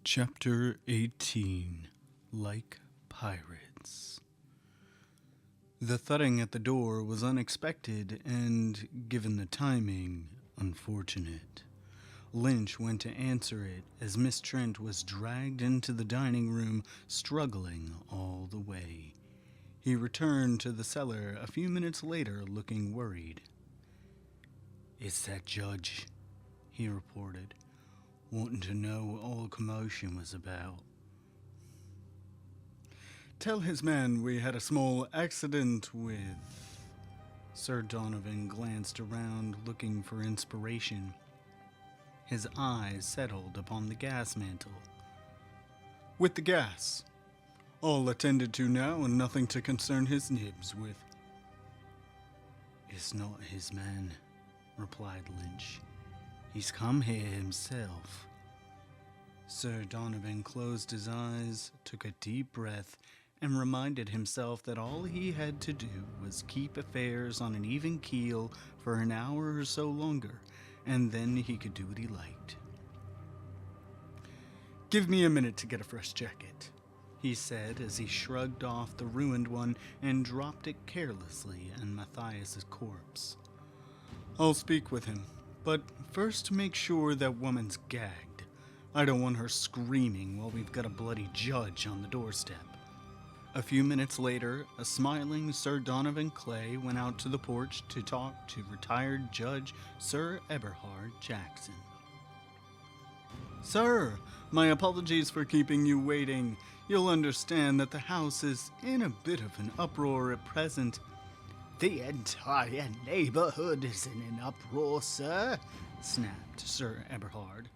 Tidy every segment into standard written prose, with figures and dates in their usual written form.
Chapter 18 Like Pirates. The thudding at the door was unexpected and, given the timing, unfortunate. Lynch went to answer it as Miss Trent was dragged into the dining room, struggling all the way. He returned to the cellar a few minutes later looking worried. "It's that judge," he reported, wanting to know what all the commotion was about. "Tell his men we had a small accident with..." Sir Donovan glanced around looking for inspiration. His eyes settled upon the gas mantle. "With the gas. All attended to now and nothing to concern his nibs with." "It's not his man," replied Lynch. "He's come here himself." Sir Donovan closed his eyes, took a deep breath, and reminded himself that all he had to do was keep affairs on an even keel for an hour or so longer, and then he could do what he liked. "Give me a minute to get a fresh jacket," he said as he shrugged off the ruined one and dropped it carelessly on Matthias's corpse. "I'll speak with him, but first make sure that woman's gagged. I don't want her screaming while we've got a bloody judge on the doorstep." A few minutes later, a smiling Sir Donovan Clay went out to the porch to talk to retired Judge Sir Eberhard Jackson. "Sir, my apologies for keeping you waiting. You'll understand that the house is in a bit of an uproar at present." "The entire neighborhood is in an uproar, sir," snapped Sir Eberhard.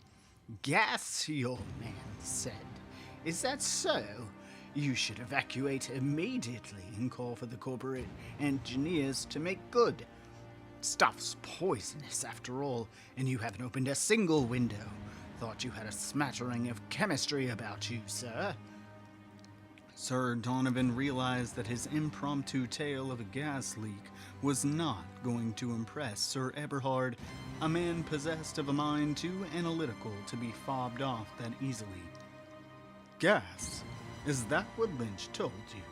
"Gas, your man said. Is that so? You should evacuate immediately and call for the corporate engineers to make good. Stuff's poisonous after all, and you haven't opened a single window. Thought you had a smattering of chemistry about you, sir." Sir Donovan realized that his impromptu tale of a gas leak was not going to impress Sir Eberhard, a man possessed of a mind too analytical to be fobbed off that easily. "Gas? Is that what Lynch told you?"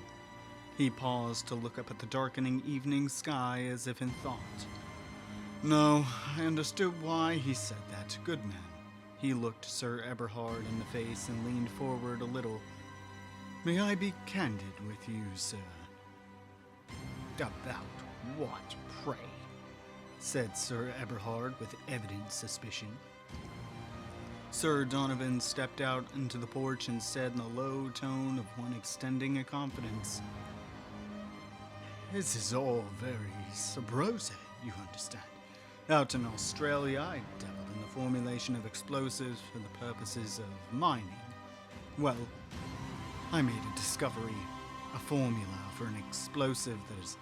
He paused to look up at the darkening evening sky as if in thought. "No, I understood why he said that. Good man." He looked Sir Eberhard in the face and leaned forward a little. "May I be candid with you, sir?" "About what, pray?" said Sir Eberhard with evident suspicion. Sir Donovan stepped out into the porch and said in a low tone of one extending a confidence, "This is all very sub rosa, you understand. Out in Australia, I dabbled in the formulation of explosives for the purposes of mining. Well, I made a discovery, a formula for an explosive that is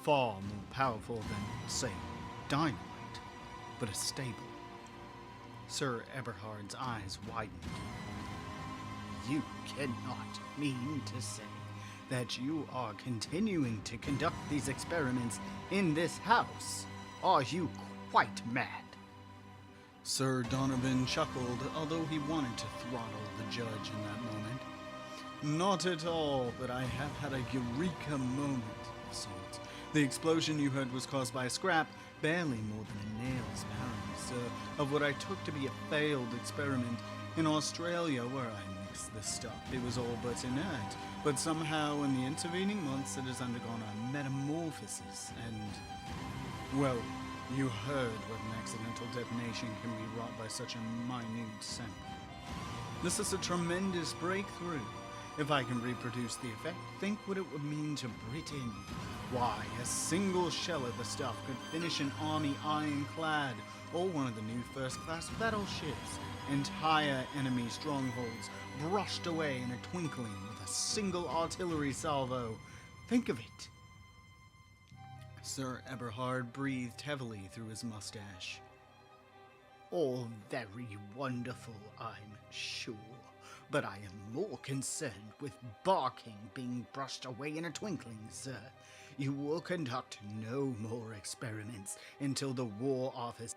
far more powerful than, say, dynamite, but is stable." Sir Eberhard's eyes widened. "You cannot mean to say that you are continuing to conduct these experiments in this house? Are you quite mad?" Sir Donovan chuckled, although he wanted to throttle the judge in that moment. "Not at all, but I have had a eureka moment of sorts. The explosion you heard was caused by a scrap, barely more than a nail's pound, sir, of what I took to be a failed experiment. In Australia, where I mixed the stuff, it was all but inert, but somehow in the intervening months it has undergone a metamorphosis, and, well, you heard what an accidental detonation can be wrought by such a minute sample. This is a tremendous breakthrough. If I can reproduce the effect, think what it would mean to Britain. Why, a single shell of the stuff could finish an army ironclad or one of the new first-class battleships. Entire enemy strongholds brushed away in a twinkling with a single artillery salvo. Think of it." Sir Eberhard breathed heavily through his mustache. "All very wonderful, I'm sure. But I am more concerned with barking being brushed away in a twinkling, sir. You will conduct no more experiments until the War Office.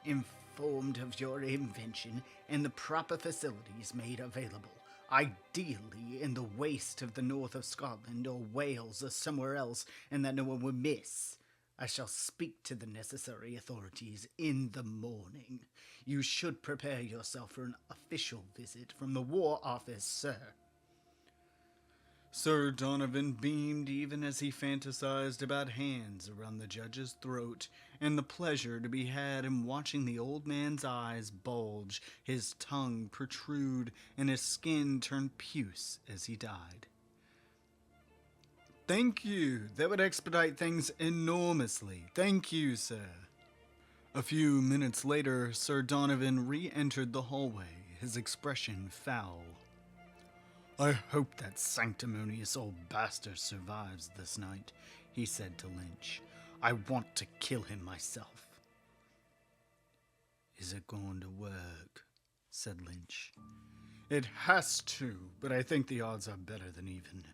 In informed of your invention and the proper facilities made available, ideally in the waste of the north of Scotland or Wales or somewhere else, and that no one will miss. I shall speak to the necessary authorities in the morning. You should prepare yourself for an official visit from the War Office, sir. Sir Donovan beamed even as he fantasized about hands around the judge's throat and the pleasure to be had in watching the old man's eyes bulge, his tongue protrude, and his skin turn puce as he died. Thank you. That would expedite things enormously. Thank you, sir. A few minutes later, Sir Donovan re-entered the hallway, his expression foul. I hope that sanctimonious old bastard survives this night, he said to Lynch. I want to kill him myself. Is it going to work? Said Lynch. It has to, but I think the odds are better than even.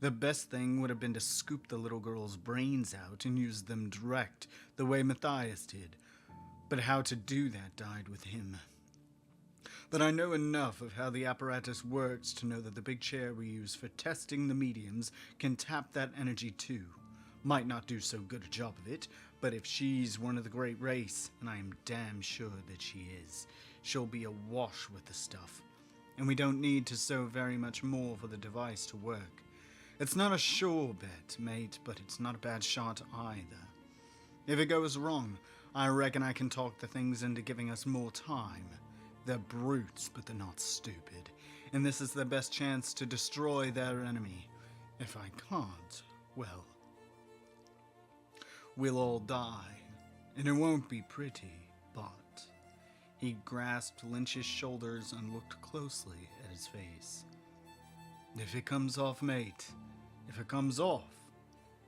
The best thing would have been to scoop the little girl's brains out and use them direct, the way Matthias did. But how to do that died with him. But I know enough of how the apparatus works to know that the big chair we use for testing the mediums can tap that energy too. Might not do so good a job of it, but if she's one of the great race, and I am damn sure that she is, she'll be awash with the stuff. And we don't need to sew very much more for the device to work. It's not a sure bet, mate, but it's not a bad shot either. If it goes wrong, I reckon I can talk the things into giving us more time. They're brutes, but they're not stupid, and this is their best chance to destroy their enemy. If I can't, well, we'll all die, and it won't be pretty, but... He grasped Lynch's shoulders and looked closely at his face. If it comes off, mate, if it comes off,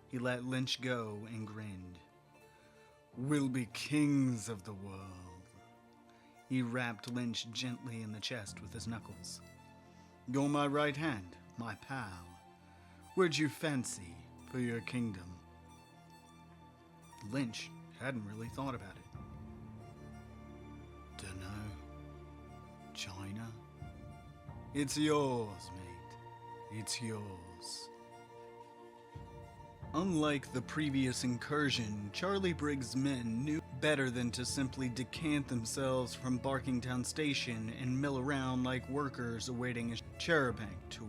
he let Lynch go and grinned. We'll be kings of the world. He rapped Lynch gently in the chest with his knuckles. You're my right hand, my pal. Where'd you fancy for your kingdom? Lynch hadn't really thought about it. Dunno. China? It's yours, mate. It's yours. Unlike the previous incursion, Charlie Briggs' men knew better than to simply decant themselves from Barkingtown Station and mill around like workers awaiting a charabanc tour.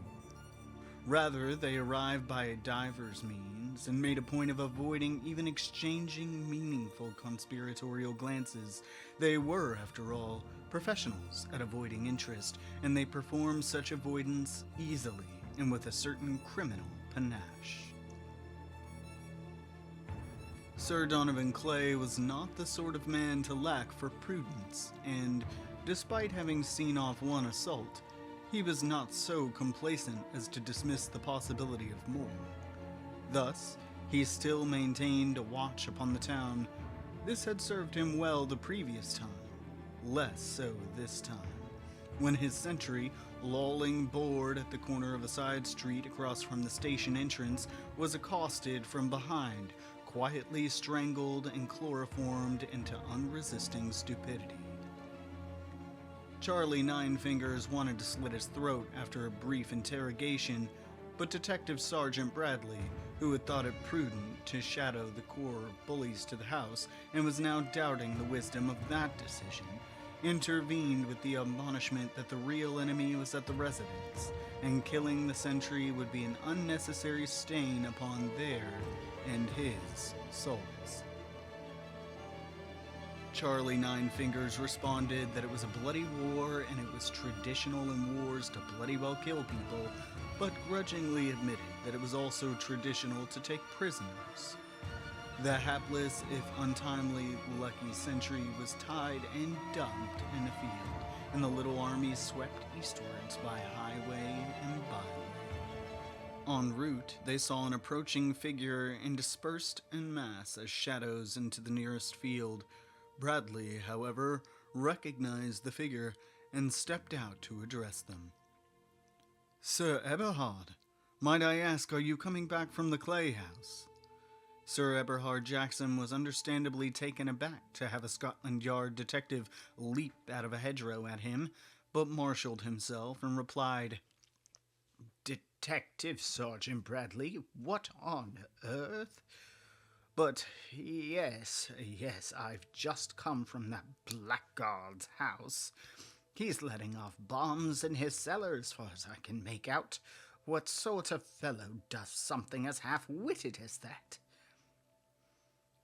Rather, they arrived by a diver's means and made a point of avoiding even exchanging meaningful conspiratorial glances. They were, after all, professionals at avoiding interest, and they performed such avoidance easily and with a certain criminal panache. Sir Donovan Clay was not the sort of man to lack for prudence, and, despite having seen off one assault, he was not so complacent as to dismiss the possibility of more. Thus, he still maintained a watch upon the town. This had served him well the previous time, less so this time, when his sentry, lolling bored at the corner of a side street across from the station entrance, was accosted from behind, quietly strangled and chloroformed into unresisting stupidity. Charlie Nine Fingers wanted to slit his throat after a brief interrogation, but Detective Sergeant Bradley, who had thought it prudent to shadow the core bullies to the house and was now doubting the wisdom of that decision, intervened with the admonishment that the real enemy was at the residence, and killing the sentry would be an unnecessary stain upon their and his souls. Charlie Nine Fingers responded that it was a bloody war and it was traditional in wars to bloody well kill people, but grudgingly admitted that it was also traditional to take prisoners. The hapless, if untimely, lucky sentry was tied and dumped in a field, and the little army swept eastwards by highway and byway. En route, they saw an approaching figure and dispersed en masse as shadows into the nearest field. Bradley, however, recognized the figure and stepped out to address them. Sir Eberhard, might I ask, are you coming back from the Clay House? Sir Eberhard Jackson was understandably taken aback to have a Scotland Yard detective leap out of a hedgerow at him, but marshaled himself and replied, Detective Sergeant Bradley, what on earth? But yes, I've just come from that blackguard's house. He's letting off bombs in his cellar as far as I can make out. What sort of fellow does something as half-witted as that?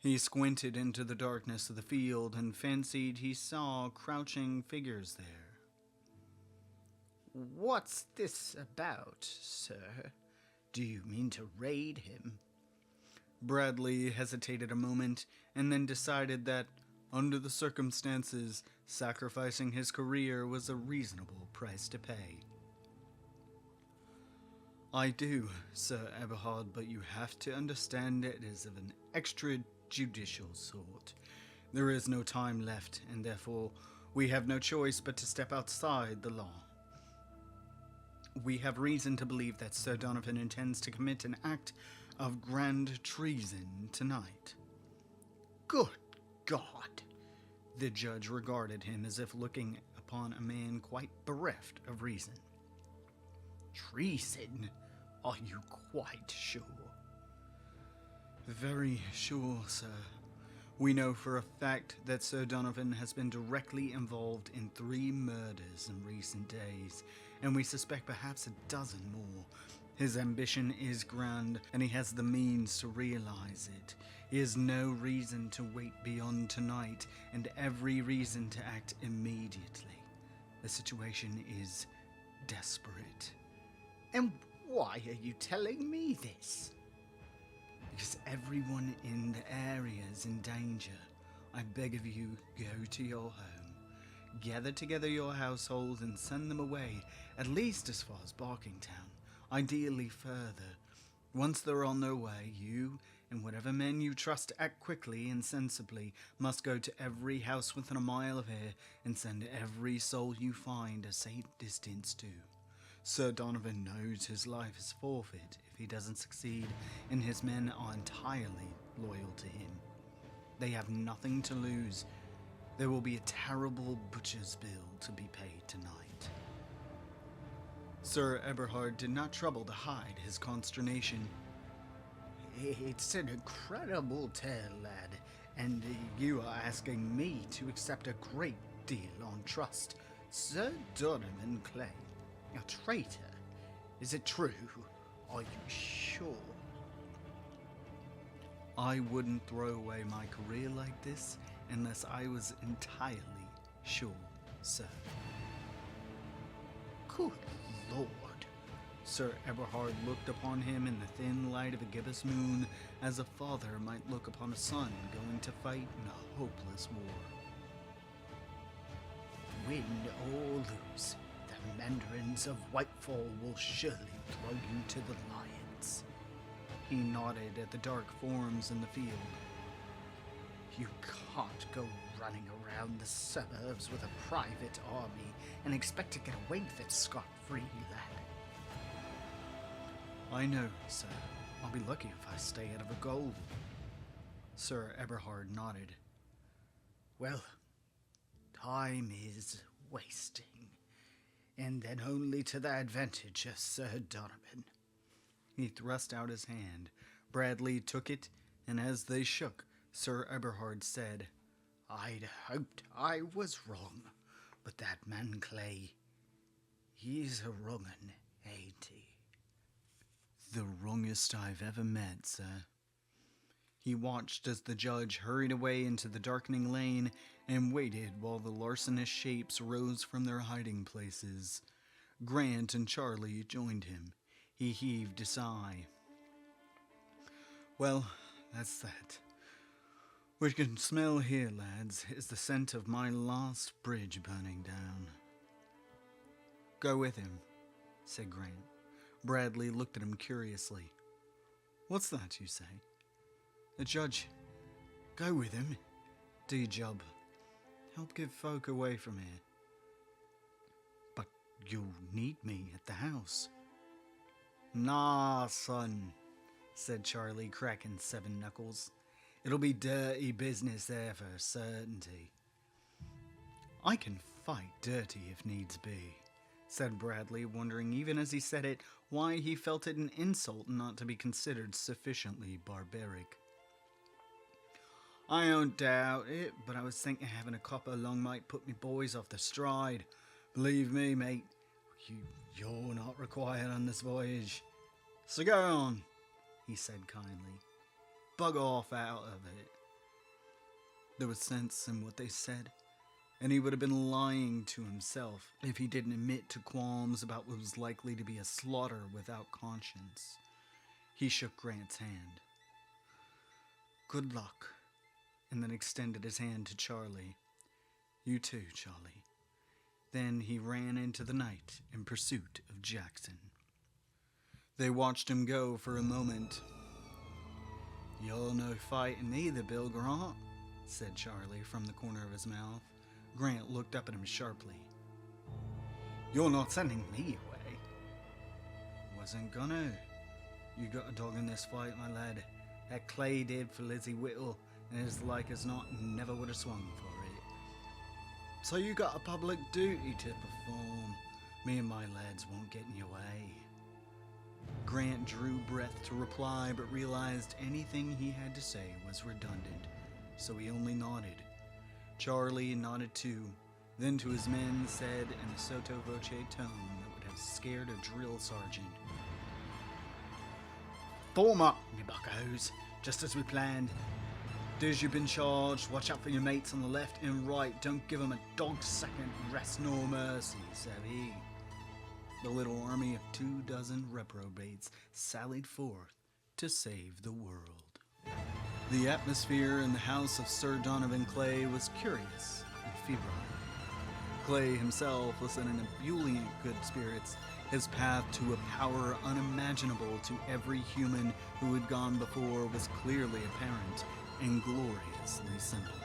He squinted into the darkness of the field and fancied he saw crouching figures there. What's this about, sir? Do you mean to raid him? Bradley hesitated a moment and then decided that, under the circumstances, sacrificing his career was a reasonable price to pay. I do, Sir Eberhard, but you have to understand it is of an extrajudicial sort. There is no time left, and therefore we have no choice but to step outside the law. We have reason to believe that Sir Donovan intends to commit an act of grand treason tonight. Good God! The judge regarded him as if looking upon a man quite bereft of reason. Treason? Are you quite sure? Very sure, sir. We know for a fact that Sir Donovan has been directly involved in 3 murders in recent days, and we suspect perhaps a dozen more. His ambition is grand, and he has the means to realize it. He has no reason to wait beyond tonight, and every reason to act immediately. The situation is desperate. And why are you telling me this? Because everyone in the area is in danger. I beg of you, go to your home. Gather together your household and send them away, at least as far as Barkingtown. Ideally further. Once they're on their way, you and whatever men you trust to act quickly and sensibly must go to every house within a mile of here and send every soul you find a safe distance to. Sir Donovan knows his life is forfeit if he doesn't succeed, and his men are entirely loyal to him. They have nothing to lose. There will be a terrible butcher's bill to be paid tonight. Sir Eberhard did not trouble to hide his consternation. It's an incredible tale, lad, and you are asking me to accept a great deal on trust. Sir Donovan Clay, a traitor? Is it true? Are you sure? I wouldn't throw away my career like this unless I was entirely sure, sir. Good Lord. Sir Eberhard looked upon him in the thin light of a gibbous moon as a father might look upon a son going to fight in a hopeless war. Win or lose, the Mandarins of Whitefall will surely throw you to the lions. He nodded at the dark forms in the field. You can't go running around the suburbs with a private army and expect to get away with it scot-free, lad. I know, sir. I'll be lucky if I stay out of a goal. Sir Eberhard nodded. Well, time is wasting, and then only to the advantage of Sir Donovan. He thrust out his hand. Bradley took it, and as they shook, Sir Eberhard said, I'd hoped I was wrong, but that man Clay, he's a wrong 'un, ain't he? The wrongest I've ever met, sir. He watched as the judge hurried away into the darkening lane and waited while the larcenous shapes rose from their hiding places. Grant and Charlie joined him. He heaved a sigh. Well, that's that. What you can smell here, lads, is the scent of my last bridge burning down. Go with him, said Grant. Bradley looked at him curiously. What's that, you say? The judge. Go with him? D-Job. Help give folk away from here. But you'll need me at the house. Nah, son, said Charlie, cracking 7 knuckles. "It'll be dirty business there for certainty." "I can fight dirty if needs be," said Bradley, wondering even as he said it why he felt it an insult not to be considered sufficiently barbaric. "I don't doubt it, but I was thinking having a copper along might put me boys off the stride. Believe me, mate, you're not required on this voyage. So go on," he said kindly. "Bug off out of it." There was sense in what they said, and he would have been lying to himself if he didn't admit to qualms about what was likely to be a slaughter without conscience. He shook Grant's hand. "Good luck," and then extended his hand to Charlie. "You too, Charlie." Then he ran into the night in pursuit of Jackson. They watched him go for a moment. "You're no fighting either, Bill Grant," said Charlie from the corner of his mouth. Grant looked up at him sharply. "You're not sending me away." "Wasn't gonna. You got a dog in this fight, my lad. That Clay did for Lizzie Whittle, and it's like as not never would have swung for it. So you got a public duty to perform. Me and my lads won't get in your way." Grant drew breath to reply, but realized anything he had to say was redundant, so he only nodded. Charlie nodded too, then to his men said in a sotto voce tone that would have scared a drill sergeant, "Form up, me buckos, just as we planned. Do as you've been charged. Watch out for your mates on the left and right. Don't give them a dog's second rest nor mercy, savvy?" The little army of 24 reprobates sallied forth to save the world. The atmosphere in the house of Sir Donovan Clay was curious and febrile. Clay himself was in an ebullient good spirits. His path to a power unimaginable to every human who had gone before was clearly apparent and gloriously simple.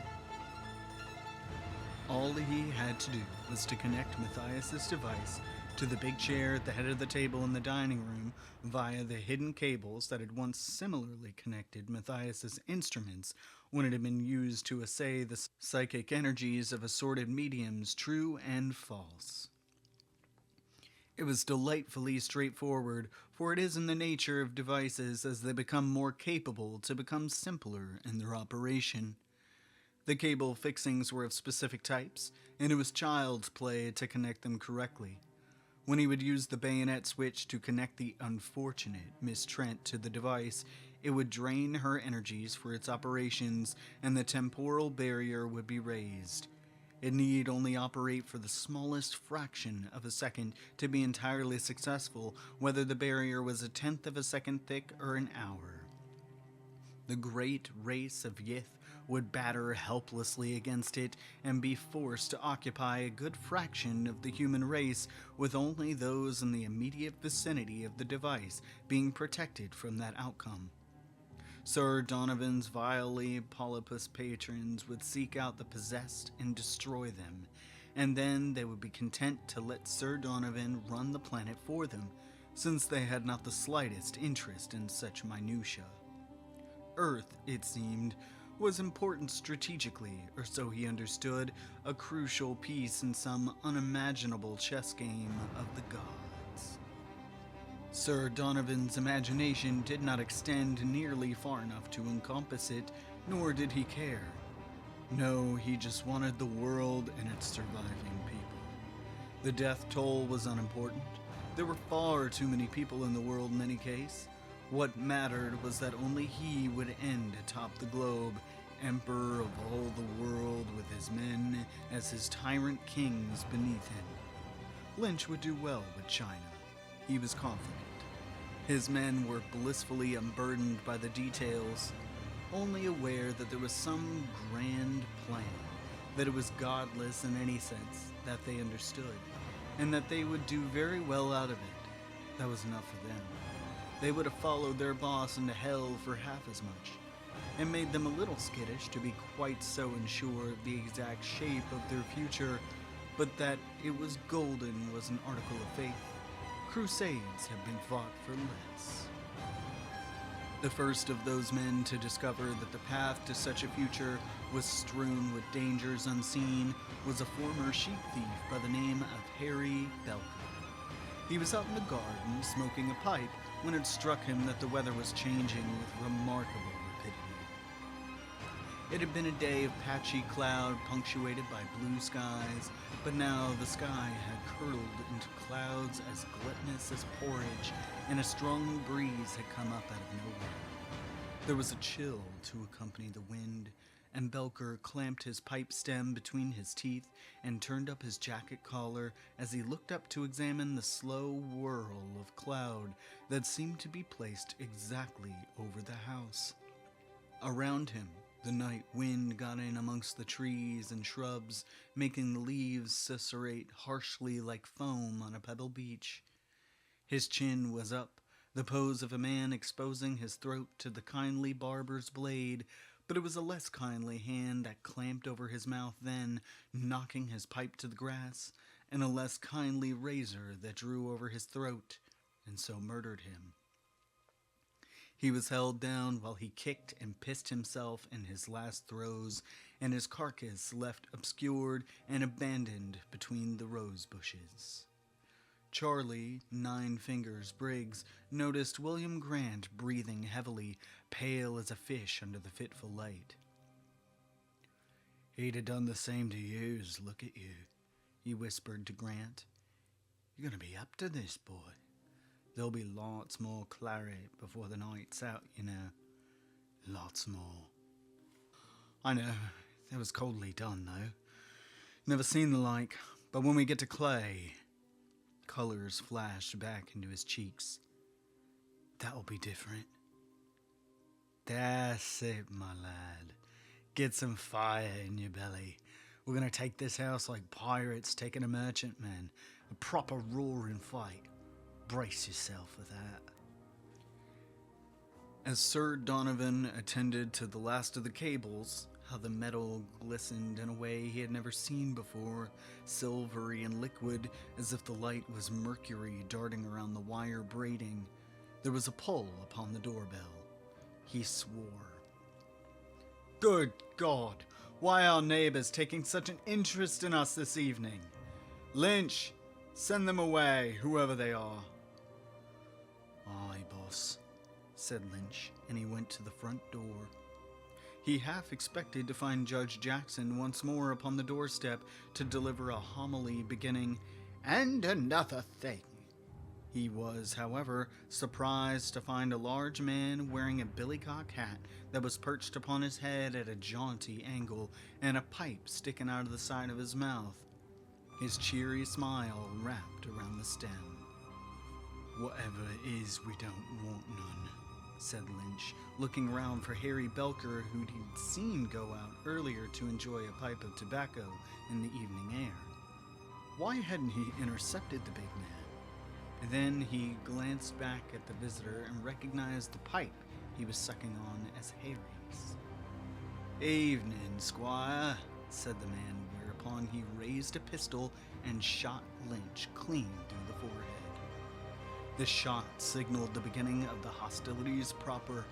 All he had to do was to connect Matthias's device to the big chair at the head of the table in the dining room via the hidden cables that had once similarly connected Matthias's instruments when it had been used to assay the psychic energies of assorted mediums, true and false. It was delightfully straightforward, for it is in the nature of devices as they become more capable to become simpler in their operation. The cable fixings were of specific types, and it was child's play to connect them correctly. When he would use the bayonet switch to connect the unfortunate Miss Trent to the device, it would drain her energies for its operations, and the temporal barrier would be raised. It need only operate for the smallest fraction of a second to be entirely successful, whether the barrier was 1/10 of a second thick or an hour. The great race of Yith would batter helplessly against it and be forced to occupy a good fraction of the human race, with only those in the immediate vicinity of the device being protected from that outcome. Sir Donovan's vilely polypus patrons would seek out the possessed and destroy them, and then they would be content to let Sir Donovan run the planet for them, since they had not the slightest interest in such minutiae. Earth, it seemed, was important strategically, or so he understood, a crucial piece in some unimaginable chess game of the gods. Sir Donovan's imagination did not extend nearly far enough to encompass it, nor did he care. No, he just wanted the world and its surviving people. The death toll was unimportant. There were far too many people in the world in any case. What mattered was that only he would end atop the globe, emperor of all the world, with his men as his tyrant kings beneath him. Lynch would do well with China. He was confident. His men were blissfully unburdened by the details, only aware that there was some grand plan, that it was godless in any sense, that they understood, and that they would do very well out of it. That was enough for them. They would have followed their boss into hell for half as much. It made them a little skittish to be quite so unsure of the exact shape of their future, but that it was golden was an article of faith. Crusades have been fought for less. The first of those men to discover that the path to such a future was strewn with dangers unseen was a former sheep thief by the name of Harry Belker. He was out in the garden smoking a pipe when it struck him that the weather was changing with remarkable rapidity. It had been a day of patchy cloud punctuated by blue skies, but now the sky had curled into clouds as gluttonous as porridge, and a strong breeze had come up out of nowhere. There was a chill to accompany the wind, and Belker clamped his pipe stem between his teeth and turned up his jacket collar as he looked up to examine the slow whirl of cloud that seemed to be placed exactly over the house. Around him, the night wind got in amongst the trees and shrubs, making the leaves susurrate harshly like foam on a pebble beach. His chin was up, the pose of a man exposing his throat to the kindly barber's blade, but it was a less kindly hand that clamped over his mouth then, knocking his pipe to the grass, and a less kindly razor that drew over his throat, and so murdered him. He was held down while he kicked and pissed himself in his last throes, and his carcass left obscured and abandoned between the rose bushes. Charlie, Nine Fingers Briggs, noticed William Grant breathing heavily, pale as a fish under the fitful light. "He'd have done the same to youse, look at you," he whispered to Grant. "You're gonna be up to this, boy. There'll be lots more claret before the night's out, you know. Lots more." "I know. That was coldly done, though. Never seen the like. But when we get to Clay..." Colors flashed back into his cheeks. "That'll be different." "That's it, my lad. Get some fire in your belly. We're gonna take this house like pirates taking a merchantman. A proper roaring fight. Brace yourself for that." As Sir Donovan attended to the last of the cables, how the metal glistened in a way he had never seen before, silvery and liquid, as if the light was mercury darting around the wire braiding, there was a pull upon the doorbell. He swore. "Good God! Why are neighbors taking such an interest in us this evening? Lynch, send them away, whoever they are." "Aye, boss," said Lynch, and he went to the front door. He half expected to find Judge Jackson once more upon the doorstep to deliver a homily beginning, "And another thing." He was, however, surprised to find a large man wearing a billycock hat that was perched upon his head at a jaunty angle and a pipe sticking out of the side of his mouth. His cheery smile wrapped around the stem. "Whatever it is, we don't want none," said Lynch, looking round for Harry Belker, who he'd seen go out earlier to enjoy a pipe of tobacco in the evening air. Why hadn't he intercepted the big man? Then he glanced back at the visitor and recognized the pipe he was sucking on as Harry's. "Evening, Squire," said the man, whereupon he raised a pistol and shot Lynch clean through the forehead. The shot signaled the beginning of the hostilities proper.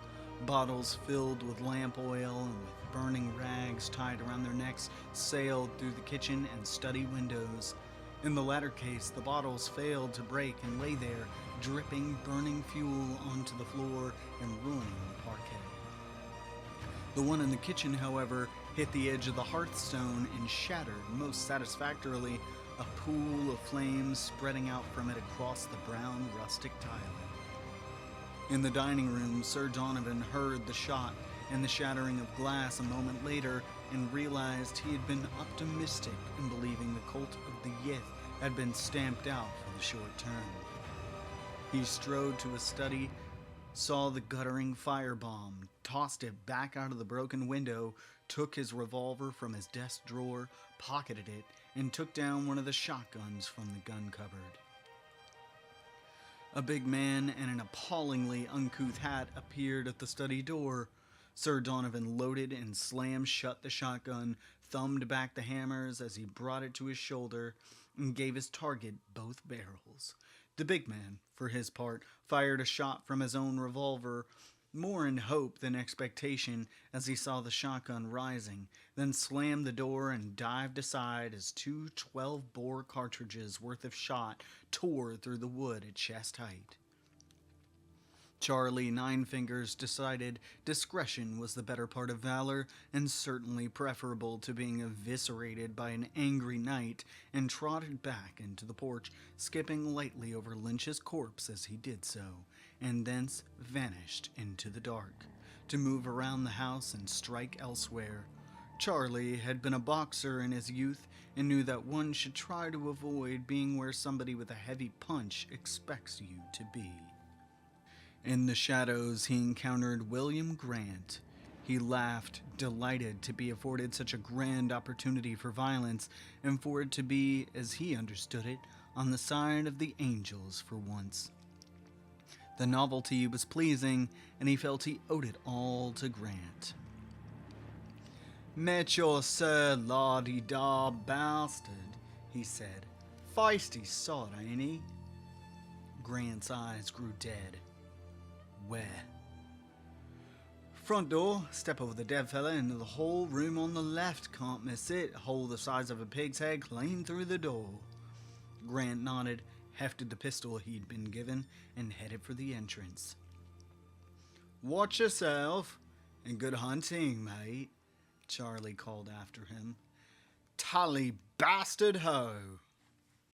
Bottles filled with lamp oil and with burning rags tied around their necks sailed through the kitchen and study windows. In the latter case, the bottles failed to break and lay there, dripping burning fuel onto the floor and ruining the parquet. The one in the kitchen, however, hit the edge of the hearthstone and shattered most satisfactorily, a pool of flames spreading out from it across the brown rustic tiling. In the dining room, Sir Donovan heard the shot and the shattering of glass a moment later and realized he had been optimistic in believing the cult of the Yith had been stamped out for the short term. He strode to his study, saw the guttering firebomb, tossed it back out of the broken window, took his revolver from his desk drawer, pocketed it, and took down one of the shotguns from the gun cupboard. A big man in an appallingly uncouth hat appeared at the study door. Sir Donovan loaded and slammed shut the shotgun, thumbed back the hammers as he brought it to his shoulder, and gave his target both barrels. The big man, for his part, fired a shot from his own revolver, more in hope than expectation as he saw the shotgun rising, then slammed the door and dived aside as two 12-bore cartridges worth of shot tore through the wood at chest height. Charlie Nine Fingers decided discretion was the better part of valor and certainly preferable to being eviscerated by an angry knight, and trotted back into the porch, skipping lightly over Lynch's corpse as he did so, and thence vanished into the dark, to move around the house and strike elsewhere. Charlie had been a boxer in his youth and knew that one should try to avoid being where somebody with a heavy punch expects you to be. In the shadows, he encountered William Grant. He laughed, delighted to be afforded such a grand opportunity for violence, and for it to be, as he understood it, on the side of the angels for once. The novelty was pleasing, and he felt he owed it all to Grant. "Met your sir la-di-da bastard," he said. "Feisty sod, ain't he?" Grant's eyes grew dead. "Where?" "Front door. Step over the dead fella into the whole room on the left. Can't miss it. Hole the size of a pig's head clean through the door." Grant nodded, hefted the pistol he'd been given, and headed for the entrance. "Watch yourself, and good hunting, mate," Charlie called after him. "Tully bastard ho!"